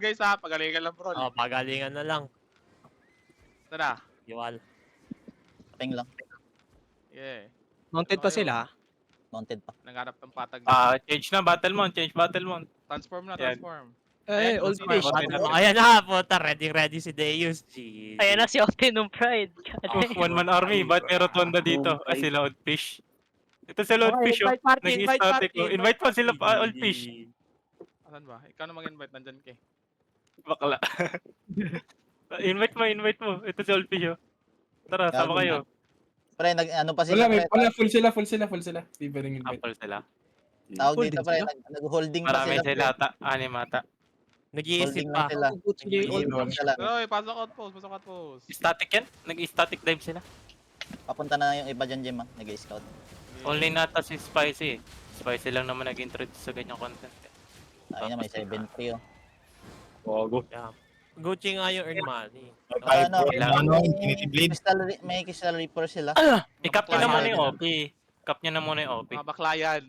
Guys ha, pagalingan lang bro. Oh, pagalingan na lang. Tara. Iwal. Ping lang. Yeah. Mounted Ano pa kayo? sila. Mounted pa. Nagharap ng patag. Change na, battle mount, change battle mount. Transform na, Yan. transform. Eh, Ayan, old sino fish. yung Okay battle na. mo? Ayan na, puta. Ready si Deus. Jeez. Ayan na si Optimum Pride. Oh, one-man army, ba't may rotonda dito? Sila Oldfish. Ito sila Oldfish, oh. Invite party, invite Nag-static, party. oh. Invite pa sila pa, Oldfish. Asan ba? Ikaw na mag-invite, nandyan ka eh. Bakla. invite mo. Ito si Oldfish, oh. Tara, sama kayo. Pre, ano pa sila, pre? Wala, full sila. Di ba rin invite? Apple sila. Tawag Holding dito, pre. sila? Nag-holding pa Marami sila. sila, anim ata. Nag-iisip Holding pa. lang sila. Old Holding sila. Oy, pasok outpost, pasok outpost. Static yan? Nag-static dive sila. Papunta na yung iba dyan, Jim, ha? Nag-scout. Only nata si Spicy. Spicy lang naman nag-introduce sa ganyang content. Ayun na, may 7-3, oh. Bago. Yeah. Gucci nga yung earn money. Ano, may Crystal Reaper sila. I-cap nyo na muna yung OP. Cap nyo na muna yung OP. Mga baklayan.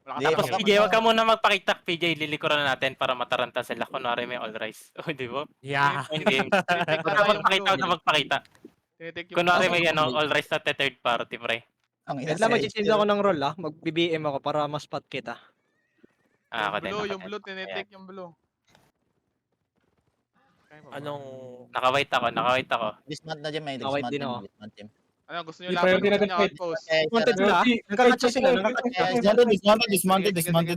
Wala ka Di, Tapos tapos PJ, wag ka muna magpakita. PJ, lilikuran na natin para mataranta sila. Kunwari may all rise. O, di ba? Yeah. Yung game. Wag ka magpakita, wag ka magpakita. Tinitik yung Kunwari may all rise na third party, pre. Ang Wait lang, mag-change ako ng role Mag-BBM ako para mas spot kita. Ako din. yung blue, tinitik yung blue. Kaya pa ba? Anong... Nakawait ako. Dismount na dyan, may Await dismount din din. ako. Dismount team. Ano, gusto nyo Di laban, priority gusto natin nyo fight. outpost. Mounted sila. Nakakatsa sila. Nakakatsa. Dismounted. Dismount.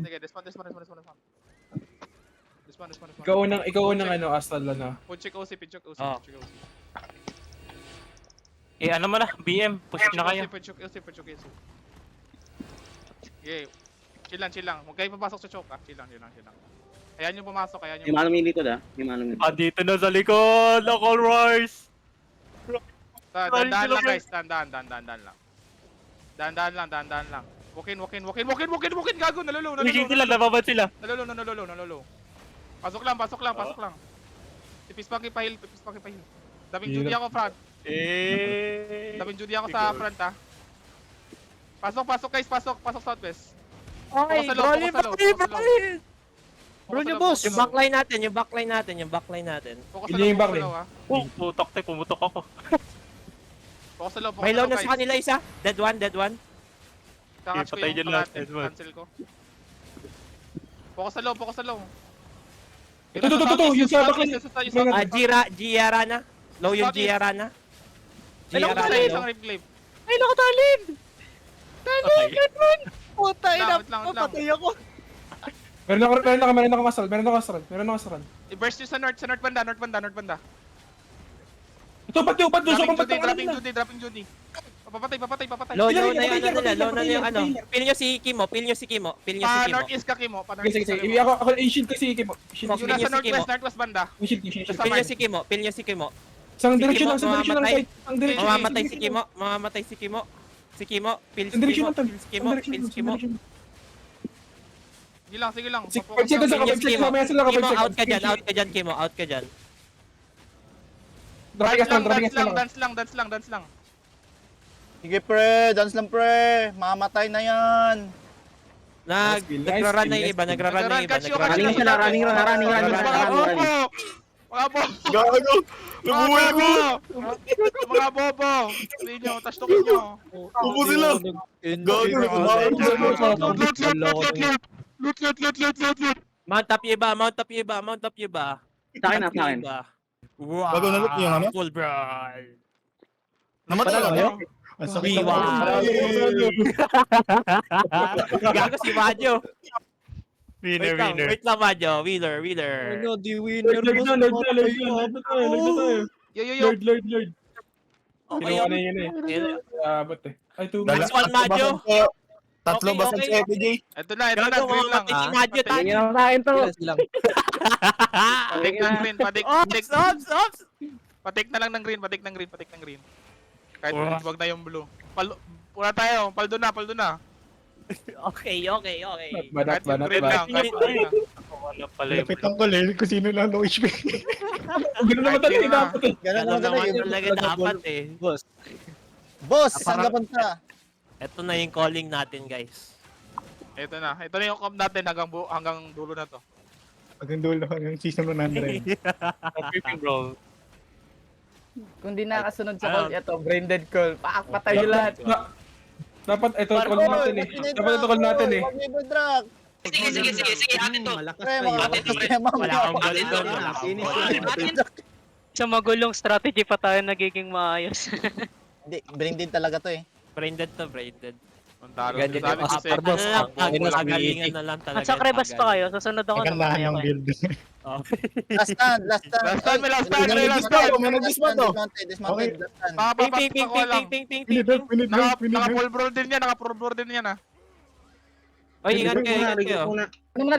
Ikaw unang ano, Astral ano. Punchik OC. Oh. Ano mo na, BM, push na kayo. Punchik OC. Okay. Chill lang. Huwag kayo papasok sa choke ah. Chill lang. Ayan yung pumasok, ayan yung... Yung dito Dito na sa likod, local rise. Dandan lang guys, dandan lang. Dandan lang. Walk in. Gago, nalolo. Pushing sila, nababad sila. Nalolo. Pasok lang. Tipis pa kipahil. Daming Judy ako front. Daming Judy ako sa front ah. Pasok guys, pasok southwest. Ay, Pako sa low. Bro niyo, boss. Yung backline natin. Focus Hindi yung backline. ah. Putok tayo, pumutok ako. Focus sa low, May low na guys. sa kanila isa. Dead one. Kakatch ko Patay yung dyan lahat, kalate. Edward. Cancel ko. Focus sa low. Ito, yung sa backline. Giarana. Low yung Giarana. Ay, Giarana isang low. replay. Ay, nakatalin! Patay. Puta, Wait lang. patay ako. Meron ako Astral. I-burst nyo sa north banda. Ito, pag doon sa Dropping Judy. Papatay. Low na yung ano. Pil nyo si Kimo. Northeast ka, Kimo. Sige. Ako i-shield kasi Kimo. Yung nasa northwest banda. I-shield. Pil nyo si Kimo. Isang Si direction Kimo, lang, mamamatay. Ang direction. Mamamatay si Kimo. Pil Ang direction lang, si Kimo. Sige lang. Sige, Focus check lang. sa kapag check mamaya sila kapag Kimo, check. out ka dyan, Kimo. Out ka dyan. Dance lang. Sige, pre. Dance lang, pre. Mamatay na yan. Nagra-run na yung iba. Running sila, running. Mga bobo. Gago! Mga bobo. Hindi nyo, tastokin nyo. Upo sila! Gago! Loot. Mount up yung iba. Sa akin. Wow. Bago nalot yung ano? Full brawl. Namatay na kayo? Gago si Majo. Winner. Wait lang Majo. Winner. Ano, di winner. Yo. Lord. Okay. Kinuha na yun eh. Abot eh. Ay, 2 Last minutes. one, Majo. Tatlo Okay, basag okay. si FPJ. Ito na, Gago, green lang. mamamatay si Majo. Tingin lang sa akin to. Lang. Patik ng green, Ops. patik na lang ng green. Kahit wag na yung blue. Pula tayo, paldo na. Okay. Kahit yung green lang, kahit green lang. Wala pala yung... Lapitan ko lang kung sino lang no HP. Ganun naman talaga Kahit dapat eh. Ganun Ano naman naman talaga. talaga dapat eh. Boss. Boss, saan ka punta? Ito na yung calling natin guys. Ito na yung comp natin hanggang dulo na to. Hanggang dulo hanggang season 100. Pick roll. Kung di nakasunod sa call, ito, brain dead call. Patay nyo lahat. Dapat ito call natin eh. Dapat ito call natin eh. Huwag may drag. Sige, atin to. Malakas Pre, pa makakatas yun. kaya mamaya. Wala akong gold doon. Sa magulong strategy pa tayo nagiging maayos. Hindi, brain din talaga to eh. Brain dead to, brain dead. Ang talo. Ganyan Sabi yung ko upper sa'yo. boss. Ano lang, Ayun na si pagalingan na lang talaga. At sa Krebas pa kayo, susunod ako Ang gandahan mamaya ng kayo. build. Last stand, last stand. Last stand, may last Ay, stand, may last dismount, stand. dismount, Dismount, oh. dismounted, dismounted, last stand. Ping, ping, ping, Papapasok ko lang. ping, ping, ping, ping, Pinidrop, ping. pinidrop, pinidrop. Naka-full brawl din yan, naka-full brawl din yan ah. Oy, ingat kayo, ingat kayo.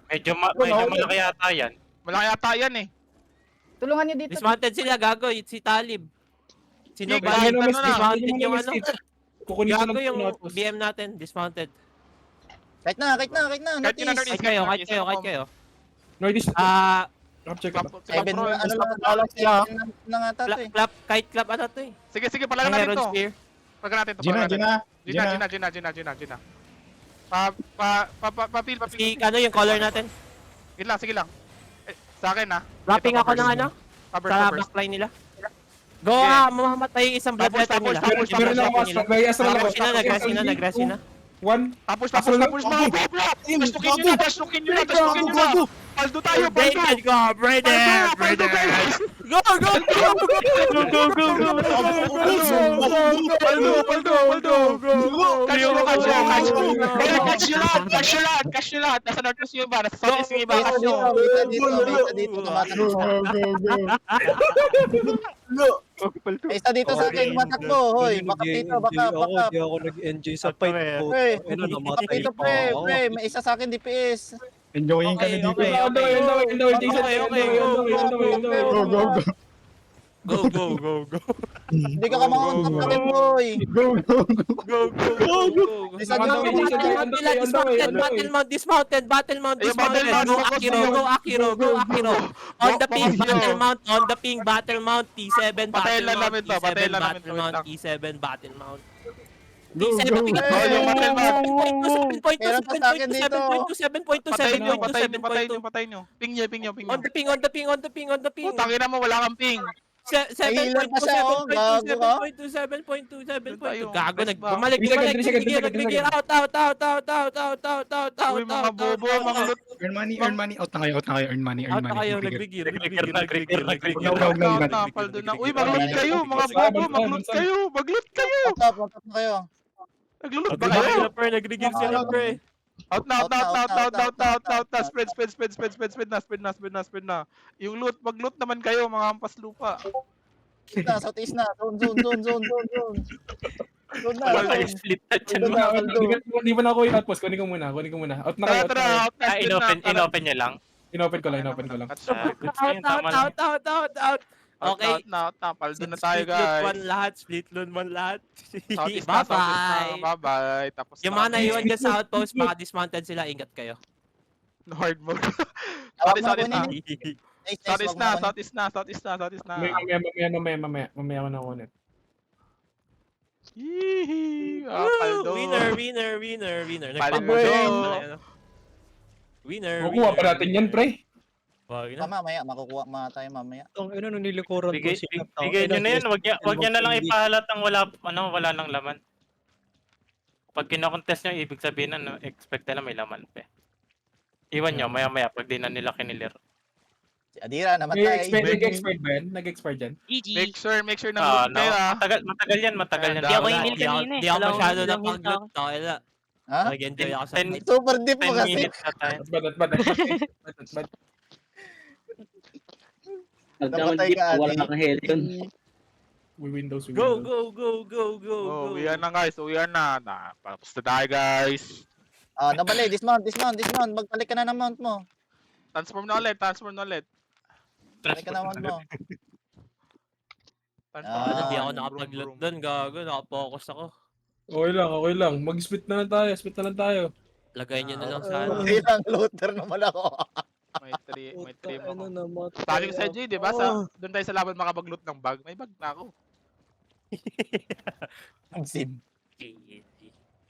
Medyo malaki yata yan. Malaki ata yan eh. Tulungan nyo dito. Dismounted sila, gago. Si Talib. Sino Sige, ba? kahit Ano, ano miss, na. Dismounted yung ano. Kukunin ko Gago ng yung outpost. BM natin, dismounted. Kahit na. Kahit yun na Notice. Northeast, Kahit kayo. Northeast. Ah, Check ko. Seven, Control. ano lang sila. Na nga tato eh. clap, kahit clap ano to eh. Sige, palagan natin Heron to. Spear. Palagan natin to. Gina, palagan natin. Gina. Gina. Papil. Si, ano yung color natin? Sige lang. Sa akin ah. Wrapping ako ng ano? Cover. Sa backline nila. Go Sige. mamamatay yung isang blood Tapos, letter nila. tapos. Meron ako astra. May astra lang ako. Nag-rest na. One. Tapos mga bobla. Pasukin nyo na. Paldo tayo, paldo. Braided go, braided. guys. Go. Paldo. Catch nyo lahat. Nasa northeast yung iba, nasa southeast yung iba. Catch nyo. Dito, tumatakbo. Go. Isa dito sa akin, tumatakbo. Hoy, baka dito, baka. Hindi ako nag-enjoy sa fight ko. Pre, Ano, baka namatay dito, pa ako. pre. May isa sa akin, DPS. Enjoying kami dito. Okay. Go. Hindi ka kamakon sa akin, boy. Go. Isa Dismounted. Go Akiro. On the ping, battle mount, T7, Patayin lang namin to, T7, patayin lang namin to, battle mount, wait lang. T7, battle mount. Go. Yung battle mount. 7.2. Patayin nyo. Ping nyo. On the ping. Tangina mo, wala kang ping. 7.2. Gago, bumalik. Nagbigay. Out. Uy, mga bobo, mga lut. Earn money. Out na kayo. Earn money. Out na kayo, Trigger. nagbigay. Wag. Paldo na. Uy, maglut kayo, mga bobo, maglut kayo. Top na kayo. Naglulut ba kayo? Nagrigil sila, pre. Out na. Spread na. Yung loot, mag-loot naman kayo, mga hampas lupa. Southeast na. Zone. Zone na. Split na dyan. Hindi mo na ako yung outpost. Kunin ko muna. Out na kayo. Tara, out na. Inopen niya lang. Inopen ko lang. Out. Okay. Out na. Paldo na tayo, guys. Split loot one lahat. Southeast na. Bye-bye. Bye-bye. Tapos Yung mga naiwan dyan sa outpost, mga dismounted sila, ingat kayo. hard mode. Tawag Southeast mo na. Southeast na. Mamaya ko na kunin. Hihi. Paldo. Winner. Paldo. Winner. Kukuha pa natin yan, pre. Wag na. Mamaya, makukuha tayo mamaya. Ang ino nung nilikuran ko sila. Bigay nyo na yan. Wag niya na lang ipahalat ang wala lang laman. Pag kinokontest nyo, ibig sabihin na expect nila may laman pa. Iwan nyo, maya pag di na nila kinilir. Si Adira namatay. Nag-expert ba yan? Nag-expert yan? GG. Make sure na loot kayo ah. Matagal yan. Hindi ako inil kanina eh. Di ako Wala akong masyado inil na kanina. pag-loot. Kaya Ha? nag-enjoy ako sa fight. Super deep mo 10 kasi. minutes na tayo. Bad. Namatay ka, Wala Adi. kang Helion. We Windows. Go. Oh, uwian na guys. Uwian na. Tapos na tayo guys. Nabali, dismount. Magbalik ka na ng mount mo. Transform na ulit. Balik ka na ng mount mo. Hindi ako Ah, nakapag-loot doon, gago. Nakapokus ako. Okay lang. Mag-split na lang tayo. Lagay nyo na lang sa ano. Ilang looter naman ako. May 3 Ano ako. naman. Sabi ko sa G, di ba? Doon tayo sa laban makapag-loot ng bag. May bag na ako. Ang sim. Try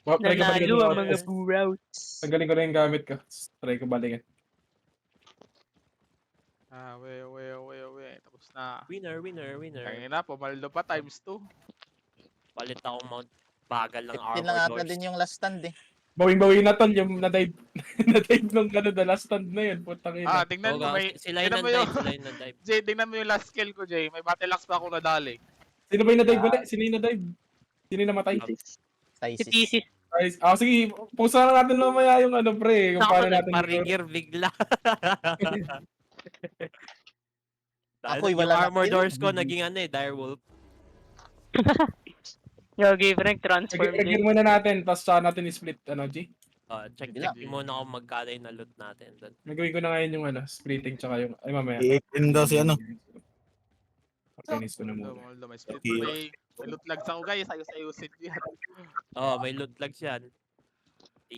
ko balikan Nanalo ang yung mga outpost. burouts. Tanggalin ko na yung gamit ko. Try ko balikan. We. Tapos na. Winner, winner, winner. Kaya na, pumaldo pa times 2. Palit ako mount. Bagal ng 15 lang armor ata doors. din yung last stand eh. Bawing-bawi na tol, yung na-dive. Na-dive nung ano, the last stand na yun. Putang ina. Tingnan mo, may... Sila yun tingnan ang mo dive, yung- sila yun ang dive. Jay, tingnan mo yung last skill ko, Jay. May battle axe pa ako nadali. Sino ba yung na-dive ulit? Sino yung na-dive? Sino yung namatay? Si Stasis. Thesis. Ay, sige, pusa na natin mamaya yung ano pre, kung Ako paano natin nagpa-rigger bigla. Ako'y Yung wala na armor kill. doors ko naging ano direwolf. Yogi Frank transform Trigger din. muna natin, tapos saka natin i-split, ano, G? Check Bila. muna kung magkano yung na-loot natin doon. Nagawin ko na ngayon yung ano, splitting, tsaka yung, ay mamaya. I-8 daw si ano. Finish ko na muna. Maldo, may split. May loot lags ako, guys. Ayos-ayusin ko yan. May loot lags yan.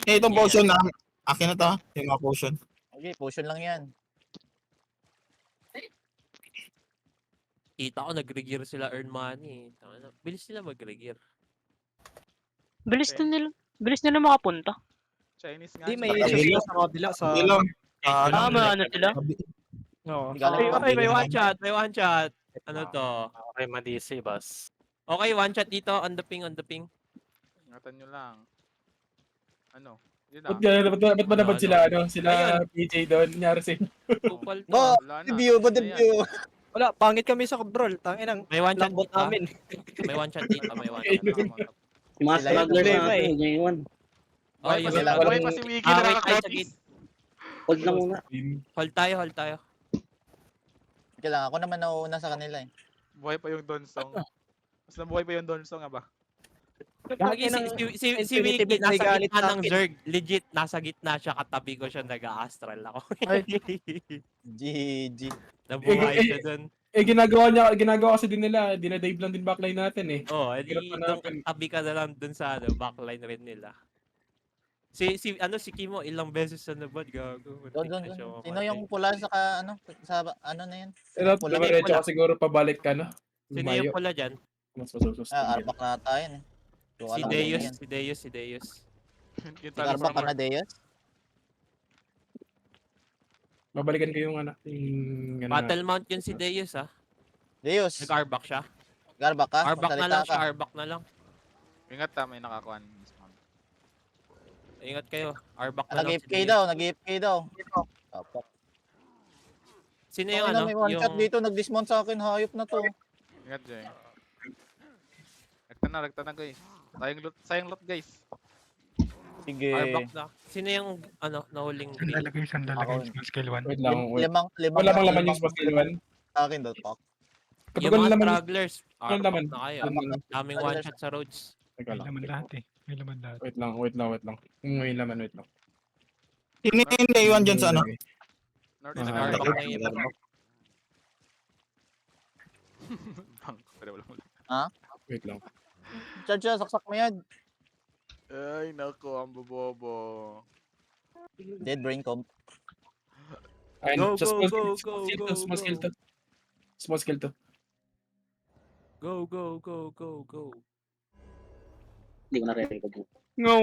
Itong potion na. Akin na to. Yung mga potion. Okay, potion lang yan. Kita ko nag-regear sila earn money. Bilis sila mag-regear. Bilis nila makapunta. Chinese nga. Hindi, may Sa issue ilong. sa kabila sa... Ilong. May ano sila? Oo. Hindi ka alam Ay, kung may ano. one shot, may one shot. Ano to? Okay, madisi, boss. Okay, one shot dito, on the ping, on the ping. Ingatan nyo lang. Ano? Yun Ba't na. gano'n? Ba't ba dapat Ano, sila, ano, sila Ayun. PJ doon, nangyari sa inyo? Kupal to. Bo, Wala na. debut, bo, Ano yan? debut. Wala, pangit kami sa Brawl. Tangin ang May one shot lambot dito. namin. May one shot dito, may one shot. Yung mga Sila yun, strugglers problema natin, eh. yung iwan. Buhay pa yung si wala- buhay pa si Wiggy na wait tayo sa nakakotis. gate. Hold lang muna. Hold tayo, hold tayo. Kailangan ako naman nauuna sa kanila eh. Buhay pa yung Donsong. Mas nabuhay pa yung Donsong, ba? Gagi si Infinity Wiki Blade may nasa galit gitna sa ng akin. Zerg. Legit, nasa gitna siya, katabi ko siya, nag-a-astral ako. GG. Nabuhay siya dun. Ginagawa kasi din nila, dinadive lang din backline natin eh. Edi Hirap na natin. tabi ka na lang dun sa backline rin nila. Si Kimo ilang beses sa nabad, gago. Doon, doon, doon. Sino yung pula sa sa ano na yan? Pero Pula. diretso ka siguro pabalik ka, no? Sino Lumayo. yung pula dyan? Mas masusunod. Arbak na ata yan eh. So, Si alam ko Deus, yan. si Deus. Yung Arbak ka na, Transformer. Deus? Babalikan ko yung ano, yung... Battle mount yun si Deus Deus, Nag-arbak siya. garbak ka? Arbak na Magsalita lang ka. siya, arbak na lang. Ingat may nakakuha. Ingat kayo, arbak na lang si Nag-AFK Deus. daw, nag-AFK daw. Apak. Sino Yung yung ano? may one shot Yung... dito, nag-dismount sa akin, hayop na to. Ingat, Jay. Rekta na, guys. Sayang loot, guys. Sige. Arbak na. Sino yung ano, nahuling green? Saan lalagay small scale 1? Wait lang, wait. Limang Wala bang laman yung small scale 1? sa akin daw, pak. Kapag Yung wala mga laman, stragglers, Walang arbak laman. na kayo. Laman. Daming one shot sa roads. Teka lang. lahat eh. May laman lahat. Wait lang. May laman, wait lang. Sino yung naiwan dyan sa ano? North Ah, is Arbak Arbak. na yung iba. Bang, pero wala. Wait lang. Charge siya, saksak mo yan. Ay, nako, ang bobobo. Dead brain comp. Ayun, Go, just go, small go, skill, go, small skill go, to, small skill to. Small skill to. Go, go, go, go, go. Hindi ko na-record. Ngo.